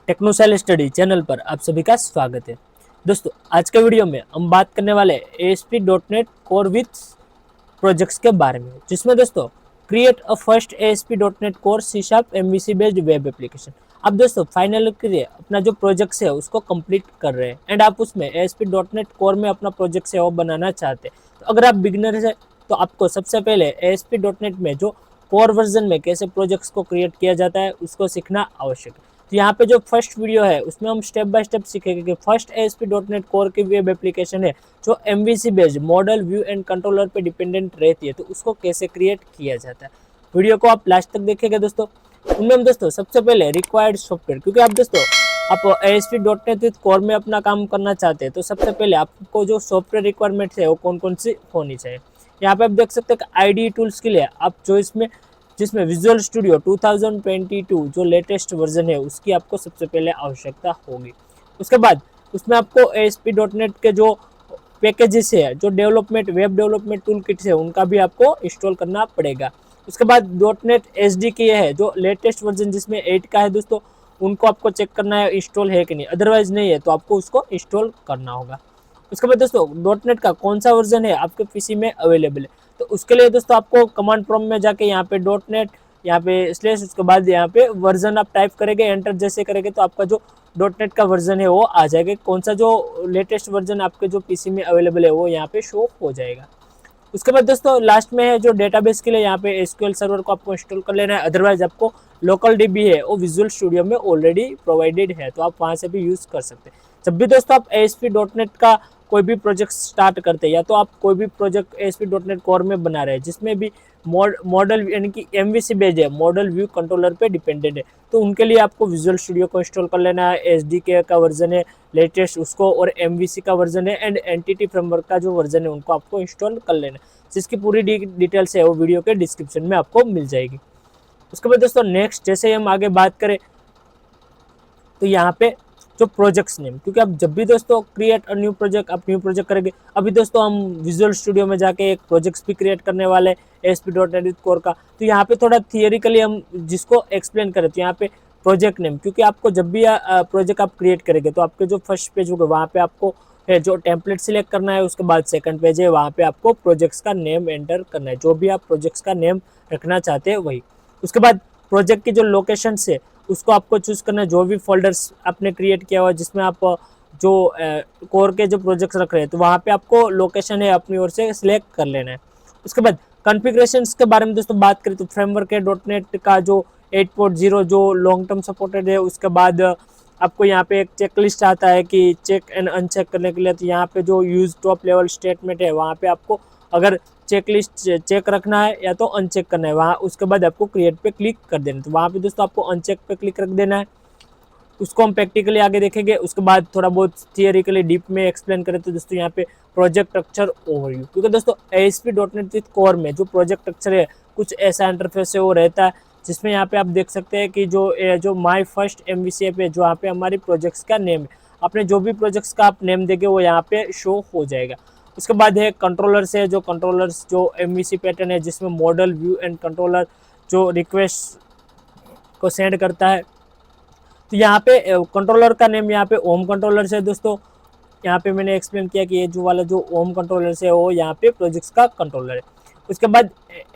टेक्नोसाइल study channel पर आप सभी का स्वागत है। दोस्तों, आज के वीडियो में हम बात करने वाले ASP.NET कोर विथ प्रोजेक्ट्स के बारे में, जिसमें दोस्तों create a first ASP.NET core C# MVC based web application. आप दोस्तों फाइनल के लिए अपना जो प्रोजेक्ट है उसको कंप्लीट कर रहे हैं एंड आप उसमें ASP.NET कोर में अपना प्रोजेक्ट है वो बनाना चाहते हैं। तो अगर आप बिगिनर है तो आपको सबसे पहले ASP.NET में जो कोर वर्जन में कैसे प्रोजेक्ट्स को क्रिएट किया जाता है उसको सीखना आवश्यक है। तो यहाँ पे जो फर्स्ट वीडियो है उसमें हम स्टेप बाय स्टेप सीखेंगे कि फर्स्ट ASP.NET कोर की वेब एप्लीकेशन है जो MVC based model view and controller पे डिपेंडेंट रहती है, तो उसको कैसे क्रिएट किया जाता है। वीडियो को आप लास्ट तक देखेंगे दोस्तों। उनमें हम दोस्तों सबसे पहले रिक्वायर्ड सॉफ्टवेयर, क्योंकि आप दोस्तों आप ASP.NET विद कोर में अपना काम करना चाहते हैं तो सबसे पहले आपको जो सॉफ्टवेयर रिक्वायरमेंट है वो कौन कौन सी होनी चाहिए। यहाँ पे आप देख सकते हैं कि IDE टूल्स के लिए आप जो जिसमें विजुअल स्टूडियो 2022 जो लेटेस्ट वर्जन है उसकी आपको सबसे पहले आवश्यकता होगी। उसके बाद उसमें आपको ASP.NET के जो पैकेजेस है, जो development web development tool kits है, उनका भी आपको इंस्टॉल करना पड़ेगा। उसके बाद .NET SDK है जो लेटेस्ट वर्जन जिसमें 8 का है दोस्तों, उनको आपको चेक करना है इंस्टॉल है कि नहीं, अदरवाइज नहीं है तो आपको उसको इंस्टॉल करना होगा। उसके बाद दोस्तों .NET का कौन सा वर्जन है आपके पीसी में अवेलेबल है, तो उसके लिए दोस्तों आपको कमांड प्रॉम्प्ट में जाके यहाँ पे .NET यहाँ पे स्लैश उसके बाद यहाँ पे वर्जन आप टाइप करेंगे, एंटर जैसे करेंगे तो आपका जो .NET का वर्जन है वो आ जाएगा। कौन सा जो लेटेस्ट वर्जन आपके जो पीसी में अवेलेबल है वो यहाँ पे शो हो जाएगा। उसके बाद दोस्तों लास्ट में है जो डेटाबेस के लिए यहाँ पे SQL सर्वर को आपको इंस्टॉल कर लेना है, अदरवाइज आपको लोकल DB है वो विजुअल स्टूडियो में ऑलरेडी प्रोवाइडेड है तो आप वहाँ से भी यूज़ कर सकते हैं। जब भी दोस्तों आप ASP.NET का कोई भी प्रोजेक्ट स्टार्ट करते हैं या तो आप कोई भी प्रोजेक्ट ASP.NET कोर में बना रहे हैं जिसमें भी मॉडल यानी कि MVC बेस्ड है, मॉडल व्यू कंट्रोलर पे डिपेंडेंट है, तो उनके लिए आपको विजुअल स्टूडियो को इंस्टॉल कर लेना है। SDK का वर्जन है लेटेस्ट उसको, और MVC का वर्जन है एंड एंटिटी फ्रेमवर्क का जो वर्जन है उनको आपको इंस्टॉल कर लेना है, जिसकी पूरी डिटेल्स है वो वीडियो के डिस्क्रिप्शन में आपको मिल जाएगी। उसके बाद दोस्तों नेक्स्ट जैसे हम आगे बात करें तो यहाँ पे जो प्रोजेक्ट्स नेम, क्योंकि आप जब भी दोस्तों क्रिएट अ न्यू प्रोजेक्ट आप न्यू प्रोजेक्ट करेंगे, अभी दोस्तों हम विजुअल स्टूडियो में जाके एक प्रोजेक्ट्स भी क्रिएट करने वाले ASP.NET विद कोर का, तो यहाँ पे थोड़ा थियरिकली हम जिसको एक्सप्लेन करें तो यहाँ पे प्रोजेक्ट नेम, क्योंकि आपको जब भी प्रोजेक्ट आप क्रिएट करेंगे तो आपके जो फर्स्ट पेज होगा वहाँ पे आपको जो टेम्पलेट सिलेक्ट करना है, उसके बाद सेकंड पेज है वहाँ पे आपको प्रोजेक्ट्स का नेम एंटर करना है, जो भी आप प्रोजेक्ट्स का नेम रखना चाहते हैं वही। उसके बाद प्रोजेक्ट की जो लोकेशन है उसको आपको चूज करना है, जो भी फोल्डर्स आपने क्रिएट किया हुआ जिसमें आप जो कोर के जो प्रोजेक्ट्स रख रहे हैं तो वहाँ पे आपको लोकेशन है अपनी ओर से सिलेक्ट कर लेना है। उसके बाद कॉन्फ़िगरेशंस के बारे में दोस्तों बात करें तो फ्रेमवर्क है .NET का जो 8.0 जो लॉन्ग टर्म सपोर्टेड है। उसके बाद आपको यहाँ पे एक चेकलिस्ट आता है कि चेक एंड अनचेक करने के लिए, तो यहाँ पे जो यूज टॉप लेवल स्टेटमेंट है वहाँ पे आपको अगर चेकलिस्ट चेक रखना है या तो अनचेक करना है वहाँ, उसके बाद आपको क्रिएट पे क्लिक कर देना है, तो वहाँ पे दोस्तों आपको अनचेक पे क्लिक रख देना है। उसको हम प्रैक्टिकली आगे देखेंगे। उसके बाद थोड़ा बहुत थियरिकली डीप में एक्सप्लेन करें तो दोस्तों यहाँ पे प्रोजेक्ट स्ट्रक्चर ओवरव्यू, क्योंकि दोस्तों ASP.NET विद कोर में जो प्रोजेक्ट स्ट्रक्चर है कुछ ऐसा इंटरफेस है वो रहता है, जिसमें यहाँ पे आप देख सकते हैं कि जो माई फर्स्ट MVC ऐप है जो यहाँ पे हमारी प्रोजेक्ट्स का नेम है, अपने जो भी प्रोजेक्ट्स का आप नेम देंगे वो यहाँ पे शो हो जाएगा। उसके बाद है कंट्रोलर्स है, जो कंट्रोलर्स जो MVC पैटर्न है जिसमें मॉडल व्यू एंड कंट्रोलर जो रिक्वेस्ट को सेंड करता है, तो यहाँ पे कंट्रोलर का नेम यहाँ पे ओम कंट्रोलर है दोस्तों। यहाँ पे मैंने एक्सप्लेन किया कि ये जो वाला जो ओम कंट्रोलर है वो यहाँ पे प्रोजेक्ट्स का कंट्रोलर है। उसके बाद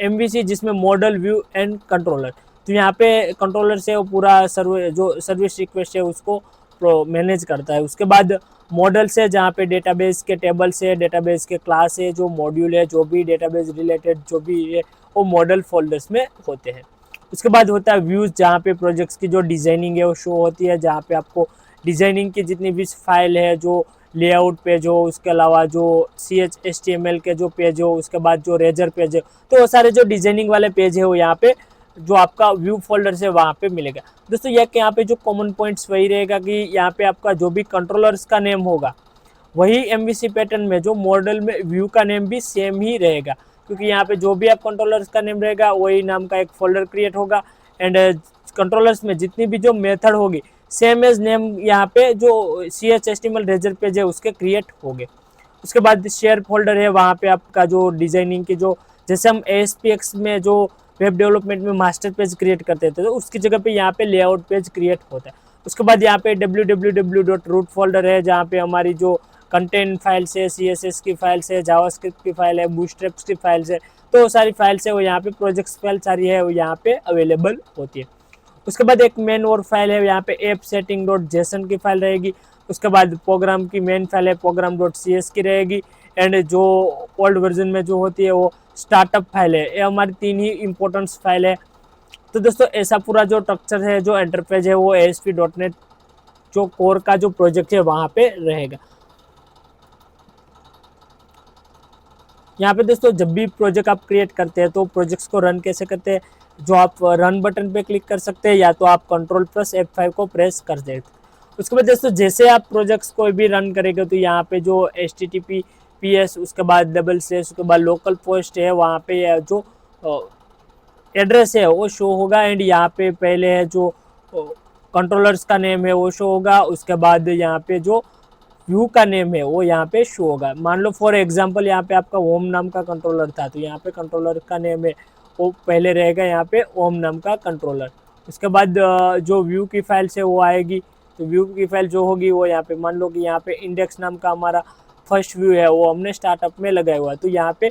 MVC जिसमें मॉडल व्यू एंड कंट्रोलर, तो यहाँ पे कंट्रोलर से वो पूरा सर्विस रिक्वेस्ट है उसको मैनेज करता है। उसके बाद मॉडल से जहाँ पे डेटाबेस के टेबल से, डेटाबेस के क्लास है, जो मॉड्यूल है, जो भी डेटाबेस रिलेटेड जो भी है वो मॉडल फोल्डर्स में होते हैं। उसके बाद होता है व्यूज़, जहाँ पे प्रोजेक्ट्स की जो डिज़ाइनिंग है वो शो होती है, जहाँ पे आपको डिज़ाइनिंग की जितनी भी फाइल है, जो लेआउट पेज हो, उसके अलावा जो HTML के जो पेज हो, उसके बाद जो रेजर पेज है, तो वो सारे जो डिज़ाइनिंग वाले पेज है वो यहाँ पे जो आपका व्यू फोल्डर है वहाँ पे मिलेगा दोस्तों। यह यहाँ पे जो कॉमन पॉइंट्स वही रहेगा कि यहाँ पे आपका जो भी कंट्रोलर्स का नेम होगा वही MVC पैटर्न में जो मॉडल में व्यू का नेम भी सेम ही रहेगा, क्योंकि यहाँ पे जो भी आप कंट्रोलर्स का नेम रहेगा वही नाम का एक फोल्डर क्रिएट होगा एंड कंट्रोलर्स में जितनी भी जो मेथड होगी सेम एज नेम यहाँ पे जो HTML रेजर पेज है उसके क्रिएट होंगे। उसके बाद शेयर फोल्डर है, वहाँ पे आपका जो डिजाइनिंग की जो जैसे हम ASPX में जो वेब डेवलपमेंट में मास्टर पेज क्रिएट करते थे तो उसकी जगह पे यहाँ पे लेआउट पेज क्रिएट होता है। उसके बाद यहाँ पे www.root फोल्डर है, जहाँ पे हमारी जो कंटेंट फाइल्स है, CSS की फाइल्स है, जावास्क्रिप्ट की फाइल है, बूटस्ट्रैप्स की फाइल्स है, तो वो सारी फाइल्स है वो यहाँ पे प्रोजेक्ट्स फाइल सारी है वो यहाँ पे अवेलेबल होती है। उसके बाद एक मेन और फाइल है यहाँ पे ऐप सेटिंग डॉट जेसन की फाइल रहेगी। उसके बाद प्रोग्राम की मेन फाइल है प्रोग्राम डॉट CS की रहेगी। एंड जो ओल्ड वर्जन में जो होती है वो स्टार्टअप फाइल है। ये हमारी 3 ही इंपॉर्टेंट फाइल है। तो दोस्तों ऐसा पूरा जो स्ट्रक्चर है, जो एंटरप्राइज है, वो ASP.NET जो कोर का जो प्रोजेक्ट है वहाँ पे रहेगा। यहाँ पे दोस्तों जब भी प्रोजेक्ट आप क्रिएट करते हैं तो प्रोजेक्ट्स को रन कैसे करते हैं, जो आप रन बटन पे क्लिक कर सकते हैं या तो आप Ctrl+F5 को प्रेस कर देते हैं। उसके बाद दोस्तों जैसे आप प्रोजेक्ट्स कोई भी रन करेंगे तो यहाँ पे जो HTTPS उसके बाद // उसके बाद लोकल पोस्ट है, वहाँ पे जो एड्रेस है वो शो होगा। एंड यहाँ पे पहले है जो कंट्रोलर्स का नेम है वो शो होगा। उसके बाद यहाँ पे जो व्यू का नेम है वो यहाँ पे शो होगा। मान लो फॉर एग्जांपल यहाँ पे आपका ओम नाम का कंट्रोलर था, तो यहाँ पे कंट्रोलर का नेम है वो पहले रहेगा यहाँ पे ओम नाम का कंट्रोलर। उसके बाद जो व्यू की फाइल से वो आएगी, तो व्यू की फाइल जो होगी वो यहाँ पे मान लो कि यहाँ पे इंडेक्स नाम का हमारा फर्स्ट व्यू है वो हमने स्टार्टअप में लगाया हुआ है, तो यहाँ पे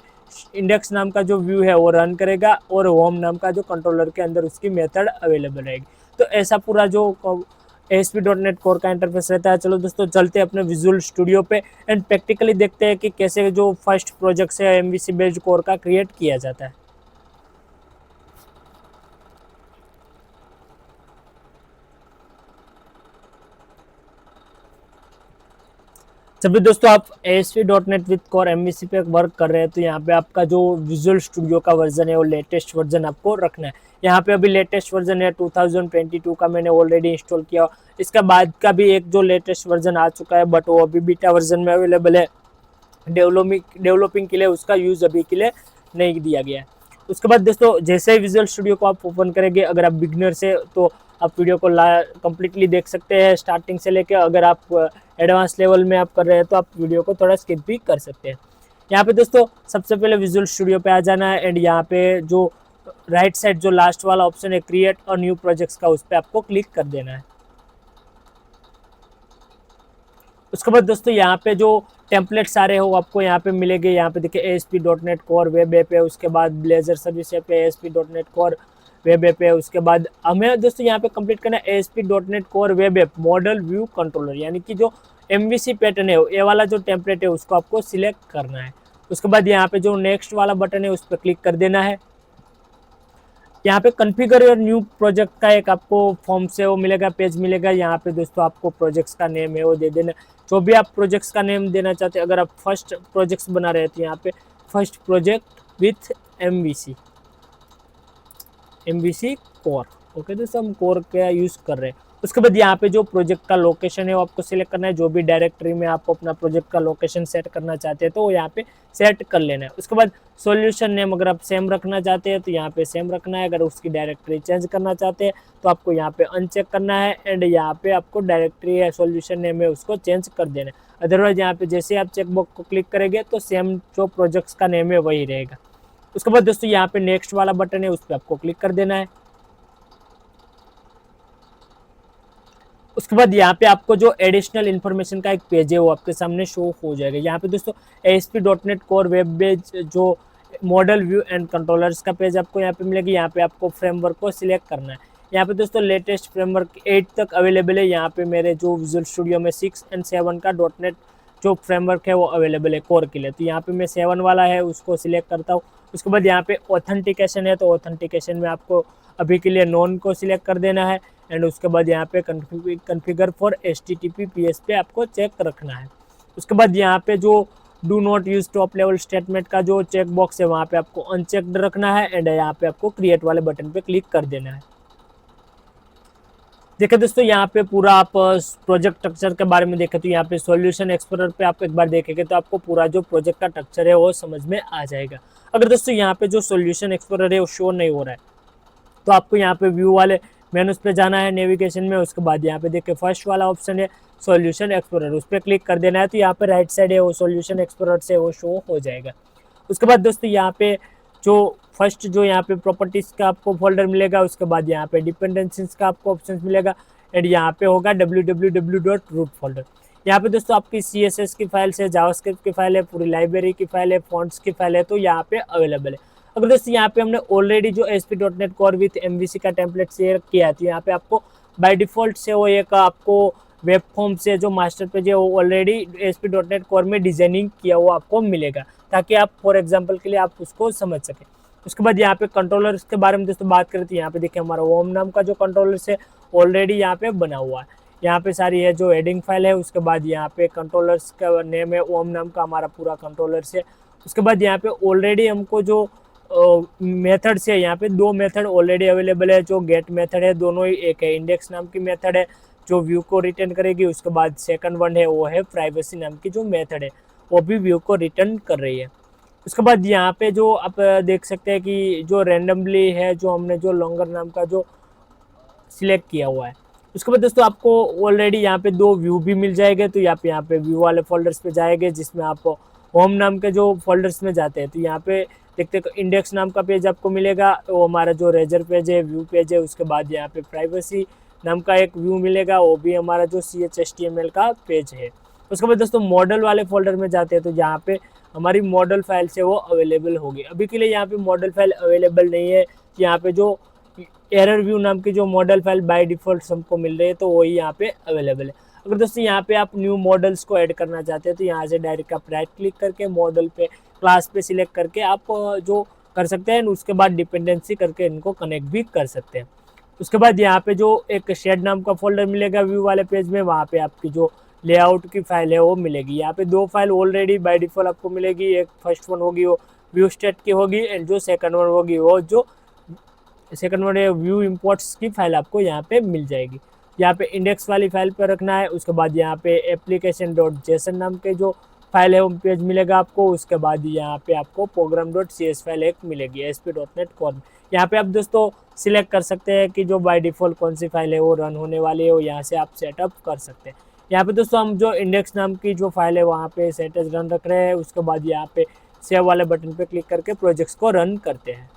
इंडेक्स नाम का जो व्यू है वो रन करेगा और होम नाम का जो कंट्रोलर के अंदर उसकी मेथड अवेलेबल रहेगी। तो ऐसा पूरा जो ASP.NET कोर का इंटरफेस रहता है। चलो दोस्तों चलते हैं अपने विजुअल स्टूडियो पे एंड प्रैक्टिकली देखते हैं कि कैसे जो फर्स्ट प्रोजेक्ट है MVC बेस्ड कोर का क्रिएट किया जाता है। जब भी दोस्तों आप ASP.NET विद कोर MVC पे वर्क कर रहे हैं तो यहाँ पे आपका जो विजुअल स्टूडियो का वर्जन है वो लेटेस्ट वर्जन आपको रखना है। यहाँ पे अभी लेटेस्ट वर्जन है 2022 का मैंने ऑलरेडी इंस्टॉल किया। इसके बाद का भी एक जो लेटेस्ट वर्जन आ चुका है बट वो अभी बीटा वर्जन में अवेलेबल है। डेवलपिंग के लिए उसका यूज़ अभी के लिए नहीं दिया गया है। उसके बाद दोस्तों जैसे ही विजुअल स्टूडियो को आप ओपन करेंगे, अगर आप बिगनर से तो आप वीडियो को कंप्लीटली देख सकते हैं स्टार्टिंग से लेकर। अगर आप एडवांस लेवल में आप कर रहे हैं तो आप वीडियो को थोड़ा स्किप भी कर सकते हैं। यहाँ पे दोस्तों सबसे पहले विजुअल स्टूडियो पे आ जाना है एंड यहाँ पे जो राइट साइड जो लास्ट वाला ऑप्शन है क्रिएट और न्यू प्रोजेक्ट्स का, उस पर आपको क्लिक कर देना है। उसके बाद दोस्तों यहाँ पे जो टेम्पलेट सारे हो आपको यहाँ पे मिलेंगे। यहाँ पे देखिए ASP.NET कोर वेब ऐप है, उसके बाद ब्लेजर सर्विस ऐप है, ASP.NET कोर वेब ऐप है। उसके बाद हमें दोस्तों यहाँ पे कंप्लीट करना है ASP.NET core web app model view controller, यानी कि जो MVC पैटर्न है ये वाला जो टेम्पलेट है उसको आपको सिलेक्ट करना है। उसके बाद यहाँ पे जो नेक्स्ट वाला बटन है उस पर क्लिक कर देना है। यहाँ पे कॉन्फ़िगर योर न्यू प्रोजेक्ट का एक आपको फॉर्म से वो मिलेगा, पेज मिलेगा। यहाँ पे दोस्तों आपको प्रोजेक्ट्स का नेम है वो दे देना, जो भी आप प्रोजेक्ट्स का नेम देना चाहते हैं। अगर आप फर्स्ट प्रोजेक्ट्स बना रहे हैं तो यहाँ पे first project with MVC core. Okay दोस्तों हम कोर का यूज़ कर रहे हैं। उसके बाद यहाँ पे जो प्रोजेक्ट का लोकेशन है वो आपको सिलेक्ट करना है। जो भी डायरेक्टरी में आप अपना प्रोजेक्ट का लोकेशन सेट करना चाहते हैं तो वो यहाँ पे सेट कर लेना है। उसके बाद सॉल्यूशन नेम अगर आप सेम रखना चाहते हैं तो यहाँ पे सेम रखना है। अगर उसकी डायरेक्टरी चेंज करना चाहते हैं तो आपको यहाँ पे अनचेक करना है एंड यहाँ पे आपको डायरेक्टरी या सॉल्यूशन नेम है उसको चेंज कर देना है। अदरवाइज यहाँ पे जैसे आप चेकबॉक्स को क्लिक करेंगे तो सेम जो प्रोजेक्ट्स का नेम है वही रहेगा। उसके बाद दोस्तों यहाँ पे नेक्स्ट वाला बटन है उस पर आपको क्लिक कर देना है। उसके बाद यहाँ पे आपको जो एडिशनल इन्फॉर्मेशन का एक पेज है वो आपके सामने शो हो जाएगा। यहाँ पे दोस्तों ASP.NET कोर वेब पेज जो मॉडल व्यू एंड कंट्रोलर्स का पेज आपको यहाँ पे मिलेगी। यहाँ पे आपको फ्रेमवर्क को सिलेक्ट करना है। यहाँ पे दोस्तों लेटेस्ट फ्रेमवर्क 8 तक अवेलेबल है। यहाँ पे मेरे जो विजुअल स्टूडियो में 6 और 7 का .NET जो फ्रेमवर्क है वो अवेलेबल है कोर के लिए, तो यहाँ पे मैं 7 वाला है उसको सिलेक्ट करता हूँ। उसके बाद यहाँ पे ऑथेंटिकेशन है तो ऑथेंटिकेशन में आपको अभी के लिए नॉन को सिलेक्ट कर देना है एंड उसके बाद यहाँ पे कॉन्फ़िगर फॉर HTTPS पे आपको चेक रखना है। उसके बाद यहाँ पे जो do not use top level statement का जो चेक बॉक्स है वहाँ पे आपको अनचेक्ड रखना है एंड यहाँ पे आपको क्रिएट वाले बटन पे क्लिक कर देना है। देखिए दोस्तों यहाँ पे पूरा आप प्रोजेक्ट स्ट्रक्चर के बारे में देखें तो यहाँ पे सॉल्यूशन एक्सप्लोरर पे आप एक बार देखेंगे तो आपको पूरा जो प्रोजेक्ट का स्ट्रक्चर है वो समझ में आ जाएगा। अगर दोस्तों यहाँ पे जो सॉल्यूशन एक्सप्लोरर है वो शो नहीं हो रहा है तो आपको यहाँ पे व्यू वाले मेनूज पे जाना है नेविगेशन में। उसके बाद यहाँ पे देखिए फर्स्ट वाला ऑप्शन है सॉल्यूशन एक्सप्लोरर, उस पर क्लिक कर देना है तो यहाँ पे राइट साइड है वो सॉल्यूशन एक्सप्लोरर से वो शो हो जाएगा। उसके बाद दोस्तों यहाँ पे जो फर्स्ट जो यहाँ पे प्रॉपर्टीज़ का आपको फोल्डर मिलेगा, उसके बाद यहाँ पे डिपेंडेंसीज का आपको ऑप्शन मिलेगा एंड यहाँ पे होगा www.root फोल्डर। यहाँ पे दोस्तों आपकी CSS की फाइल है, जावास्क्रिप्ट की फाइल है, पूरी लाइब्रेरी की फाइल है, फॉन्ट्स की फाइल है, तो यहाँ पे अवेलेबल है। अगर दोस्तों यहाँ पे हमने ऑलरेडी जो ASP.NET Core विथ MVC का टेम्पलेट शेयर किया है, तो यहाँ पे आपको बाय डिफॉल्ट से वो एक आपको वेब फॉर्म से जो मास्टर पेज है वो ऑलरेडी ASP.NET Core में डिजाइनिंग किया हुआ आपको मिलेगा, ताकि आप फॉर एग्जांपल के लिए आप उसको समझ सकें। उसके बाद यहाँ पे कंट्रोलर्स के बारे में दोस्तों बात करें तो यहाँ पे देखिए हमारा ओम नाम का जो कंट्रोलर्स है ऑलरेडी यहाँ पे बना हुआ है। यहाँ पे सारी है जो हेडिंग फाइल है। उसके बाद यहाँ पे कंट्रोलर्स का नेम है ओम नाम का हमारा पूरा कंट्रोलर्स है। उसके बाद यहाँ पे ऑलरेडी हमको जो मेथड्स है, यहाँ पे दो मेथड ऑलरेडी अवेलेबल है। जो गेट मेथड है दोनों ही एक है, इंडेक्स नाम की मेथड है जो व्यू को रिटर्न करेगी। उसके बाद सेकंड वन है वो है प्राइवेसी नाम की जो मेथड है, वो भी व्यू को रिटर्न कर रही है। उसके बाद यहाँ पे जो आप देख सकते हैं कि जो रैंडमली है जो हमने जो लॉन्गर नाम का जो सिलेक्ट किया हुआ है। उसके बाद दोस्तों आपको ऑलरेडी यहाँ पे दो व्यू भी मिल जाएंगे, तो यहाँ पे व्यू वाले फोल्डर्स पे जाएंगे जिसमें आप होम नाम के जो फोल्डर्स में जाते हैं, तो यहाँ पे देखते हैं इंडेक्स नाम का पेज आपको मिलेगा, वो हमारा जो रेजर पेज है, व्यू पेज है। उसके बाद यहाँ पे प्राइवेसी नाम का एक व्यू मिलेगा, वो भी हमारा जो CHSTML का पेज है। उसके बाद दोस्तों मॉडल वाले फोल्डर में जाते हैं, तो यहाँ पे हमारी मॉडल फाइल से वो अवेलेबल होगी। अभी के लिए यहाँ पे मॉडल फाइल अवेलेबल नहीं है। यहाँ पे जो एरर व्यू नाम की जो मॉडल फाइल बाय डिफॉल्ट हमको मिल रही है, तो वही यहाँ पे अवेलेबल है। अगर दोस्तों यहाँ पे आप न्यू मॉडल्स को ऐड करना चाहते हैं, तो यहाँ से डायरेक्ट आप राइट क्लिक करके मॉडल पे क्लास पे सिलेक्ट करके आप जो कर सकते हैं। उसके बाद डिपेंडेंसी करके इनको कनेक्ट भी कर सकते हैं। उसके बाद यहाँ पे जो एक शेड नाम का फोल्डर मिलेगा व्यू वाले पेज में, वहाँ पे आपकी जो लेआउट की फाइल है वो मिलेगी। यहाँ पे दो फाइल ऑलरेडी बाय डिफॉल्ट आपको मिलेगी। एक फर्स्ट वन होगी वो व्यू स्टेट की होगी, एंड जो सेकंड वन होगी वो जो सेकंड वन व्यू इंपोर्ट्स की फाइल आपको यहाँ पे मिल जाएगी। यहाँ पे इंडेक्स वाली फाइल पर रखना है। उसके बाद यहाँ पे application.json नाम के जो फाइल है वो पेज मिलेगा आपको। उसके बाद यहाँ पे आपको program.cs फाइल एक मिलेगी ASP.NET Core में। यहाँ पे आप दोस्तों सिलेक्ट कर सकते हैं कि जो बाय डिफॉल्ट कौन सी फाइल है वो रन होने वाली है, वो यहाँ से आप सेटअप कर सकते हैं। यहाँ पे दोस्तों हम जो इंडेक्स नाम की जो फाइल है वहाँ पे सेट एज रन रख रहे हैं। उसके बाद यहाँ पे सेव वाले बटन पे क्लिक करके प्रोजेक्ट्स को रन करते हैं।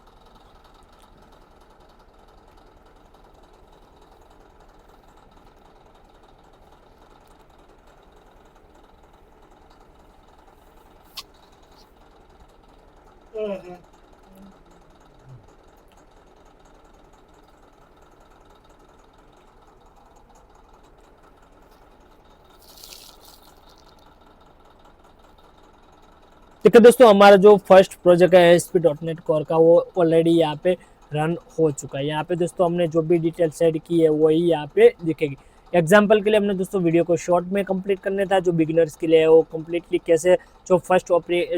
देखिए दोस्तों हमारा जो फर्स्ट प्रोजेक्ट है ASP.NET Core का, वो ऑलरेडी यहाँ पे रन हो चुका है। यहाँ पे दोस्तों हमने जो भी डिटेल सेट की है वही यहाँ पे दिखेगी। एग्जाम्पल के लिए हमने दोस्तों वीडियो को शॉर्ट में कंप्लीट करने था, जो बिगिनर्स के लिए है वो कम्प्लीटली कैसे जो फर्स्ट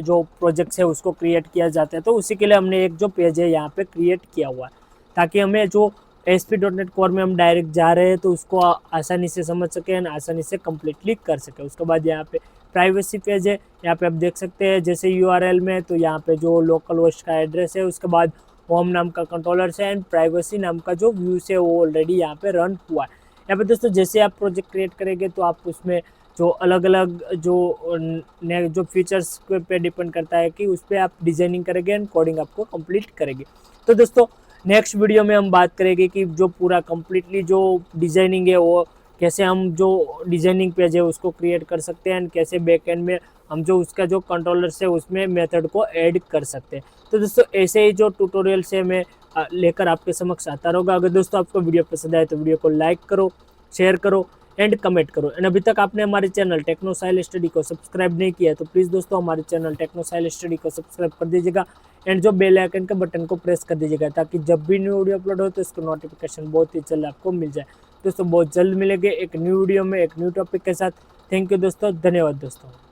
जो प्रोजेक्ट्स है उसको क्रिएट किया जाता है, तो उसी के लिए हमने एक जो पेज है यहाँ पे क्रिएट किया हुआ है, ताकि हमें जो ASP.NET Core में हम डायरेक्ट जा रहे हैं तो उसको आसानी से समझ सकें, आसानी से कम्प्लीटली कर सकें। उसके बाद यहाँ पे प्राइवेसी पेज है, यहाँ पे आप देख सकते हैं जैसे URL में, तो यहाँ पे जो लोकल होस्ट का एड्रेस है, उसके बाद होम नाम का कंट्रोलर है, एंड प्राइवेसी नाम का जो व्यूज है वो ऑलरेडी यहाँ पे रन हुआ है। यहाँ पे दोस्तों जैसे आप प्रोजेक्ट क्रिएट करेंगे तो आप उसमें जो अलग अलग जो फीचर्स पे डिपेंड करता है कि उस पर आप डिजाइनिंग करेंगे एंड कोडिंग आपको कंप्लीट करेंगे। तो दोस्तों नेक्स्ट वीडियो में हम बात करेंगे कि जो पूरा कंप्लीटली जो डिजाइनिंग है वो कैसे हम जो डिजाइनिंग पेज है उसको क्रिएट कर सकते हैं, एंड कैसे बैकएंड में हम जो उसका जो कंट्रोलर्स है उसमें मेथड को ऐड कर सकते हैं। तो दोस्तों ऐसे ही जो ट्यूटोरियल से मैं लेकर आपके समक्ष आता रहूँगा। अगर दोस्तों आपको वीडियो पसंद आए तो वीडियो को लाइक करो, शेयर करो एंड कमेंट करो। एंड अभी तक आपने हमारे चैनल टेक्नो साहिल स्टडी को सब्सक्राइब नहीं किया तो प्लीज़ दोस्तों हमारे चैनल टेक्नो साहिल स्टडी को सब्सक्राइब कर दीजिएगा, एंड जो बेल आइकन के बटन को प्रेस कर दीजिएगा, ताकि जब भी न्यू वीडियो अपलोड हो तो इसको नोटिफिकेशन बहुत ही जल्द आपको मिल जाए। दोस्तों बहुत जल्द मिलेंगे एक न्यू वीडियो में एक न्यू टॉपिक के साथ। थैंक यू दोस्तों, धन्यवाद दोस्तों।